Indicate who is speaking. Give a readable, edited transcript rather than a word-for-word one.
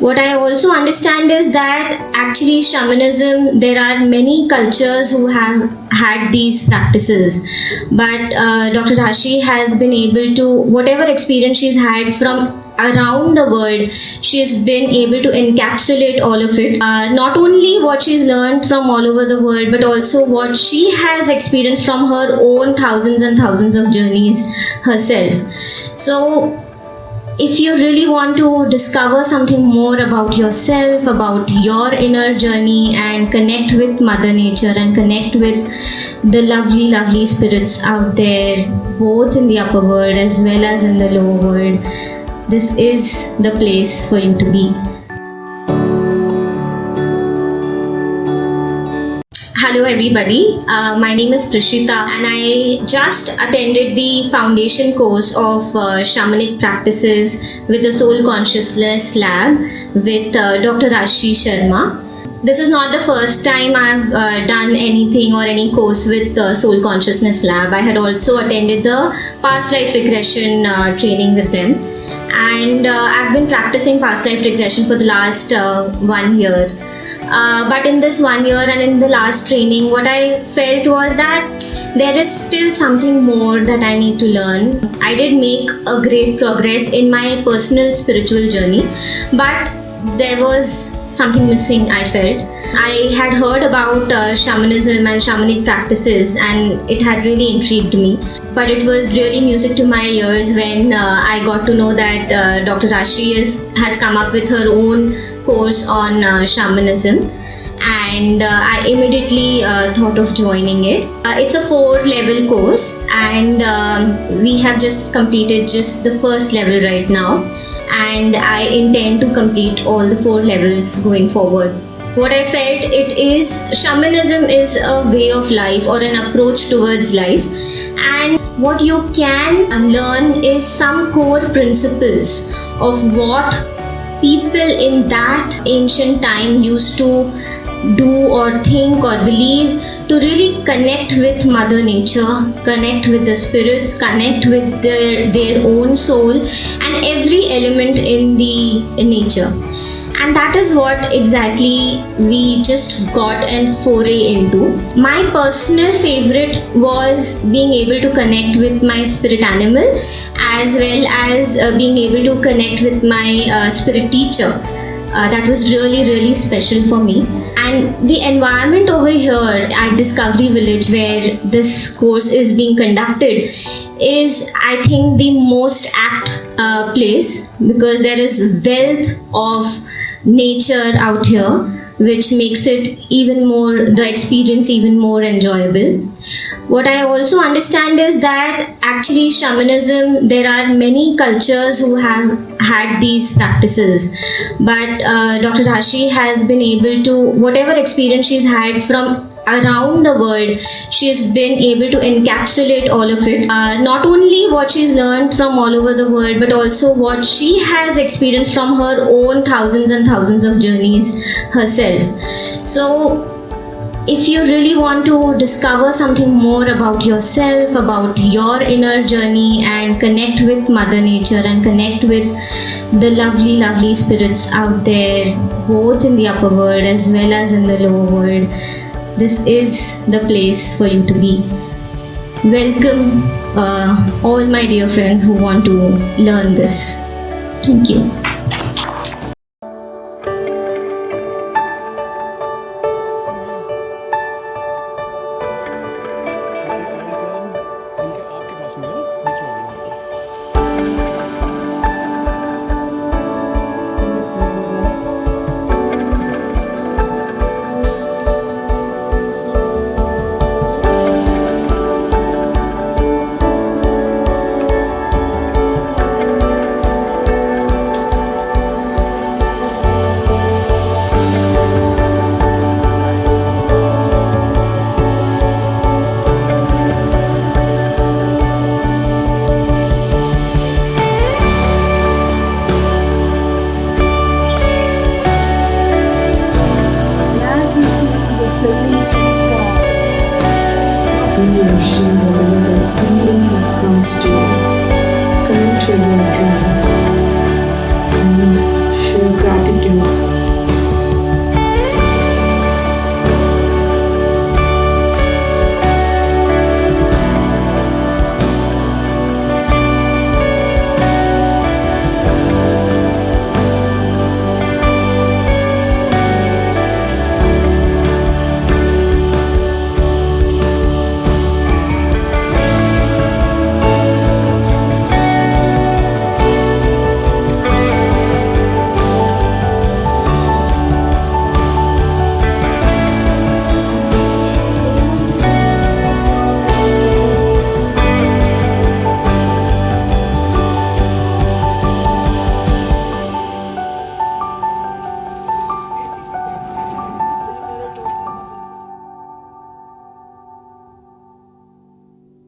Speaker 1: What I also understand is that actually Shamanism, there are many cultures who have had these practices, but Dr. Rashhi has been able to, whatever experience she's had from around the world, she's been able to encapsulate all of it. Not only what she's learned from all over the world, but also what she has experienced from her own thousands and thousands of journeys herself. So if you really want to discover something more about yourself, about your inner journey, and connect with Mother Nature and connect with the lovely, lovely spirits out there, both in the upper world as well as in the lower world, this is the place for you to be. Hello everybody, my name is Prishita and I just attended the foundation course of Shamanic practices with the Soul Consciousness Lab with Dr. Rashhi Sharma. This is not the first time I've done anything or any course with the Soul Consciousness Lab. I had also attended the past life regression training with them, and I've been practicing past life regression for the last 1 year. But in this 1 year and in the last training, what I felt was that there is still something more that I need to learn. I did make a great progress in my personal spiritual journey, but there was something missing, I felt. I had heard about shamanism and shamanic practices, and it had really intrigued me. But it was really music to my ears when I got to know that Dr. Rashhi has come up with her own course on shamanism, and I immediately thought of joining it. It's a 4-level course, and we have just completed just the first level right now, and I intend to complete all the 4 levels going forward. What I felt it is, shamanism is a way of life or an approach towards life, and what you can learn is some core principles of what people in that ancient time used to do or think or believe to really connect with Mother Nature, connect with the spirits, connect with their own soul and every element in the nature. And that is what exactly we just got and foray into. My personal favorite was being able to connect with my spirit animal, as well as being able to connect with my spirit teacher. That was really, really special for me. And the environment over here at Discovery Village, where this course is being conducted, is, I think, the most apt place, because there is wealth of nature out here, which makes it even more, the experience even more enjoyable. What I also understand is that actually Shamanism, there are many cultures who have had these practices, but Dr. Rashhi has been able to, whatever experience she's had from around the world, she's been able to encapsulate all of it. Not only what she's learned from all over the world, but also what she has experienced from her own thousands and thousands of journeys herself. So if you really want to discover something more about yourself, about your inner journey, and connect with Mother Nature and connect with the lovely, lovely spirits out there, both in the upper world as well as in the lower world, this is the place for you to be. Welcome all my dear friends who want to learn this. Thank you.
Speaker 2: Feel your shimmer, the feeling that comes to you. Connect with your dream.